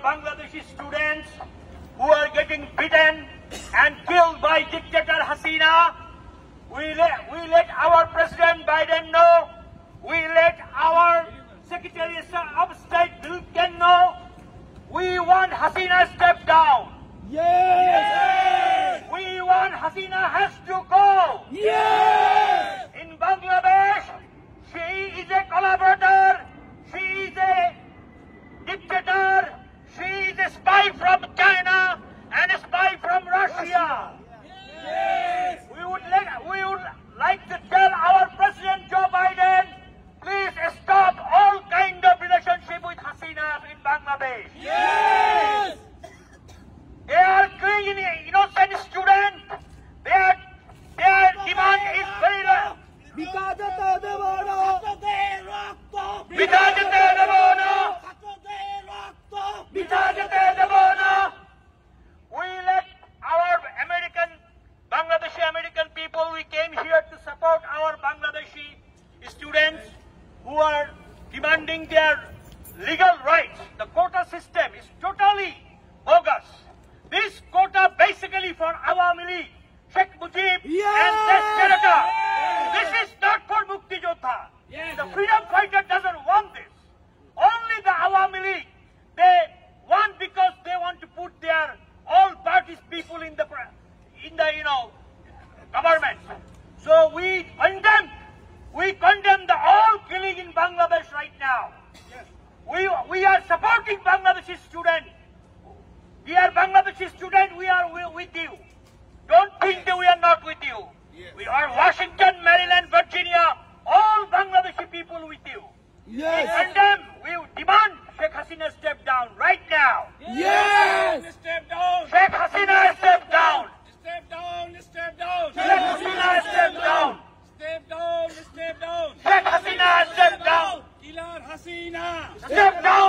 Bangladeshi students who are getting beaten and killed by dictator Hasina. We let our President Biden know. We let our Secretary of State Blinken know. We want Hasina step down. Yes! We want Hasina has to go. Yes! In Bangladesh, she is a collaborator. She is a dictator. She is a spy from China and a spy from Russia. Yes! We would like to tell our President Joe Biden, please stop all kind of relationship with Hasina in Bangladesh. Yes! They are killing innocent students. Their demand is very low. Beta যেতে দেব না ছাত্রদের রক্ত beta যেতে দেব না ছাত্রদের রক্ত beta যেতে দেব না We let our Bangladeshi American people, we came here to support our Bangladeshi students who are demanding their legal rights. The quota system is totally bogus. This quota basically for Awami League, Sheikh Mujib and this senator. This is not for Mukti Jodha. The freedom fighter doesn't want this. Only the Awami League, they want because they want to put their all parties people in the government. So we condemn the all killing in Bangladesh right now. We are supporting Bangladeshi students. We are Bangladeshi students. We are with you. Don't think that we are not with you. We are Washington, Maryland, Virginia, all Bangladeshi people with you. We condemn, we demand Sheikh Hasina step down right now. Yes! Step down! Sheikh Hasina step down. Step down! Step down! Sheikh Hasina step down. Step down! Step down! Sheikh Hasina step down. Killer Hasina! Step down.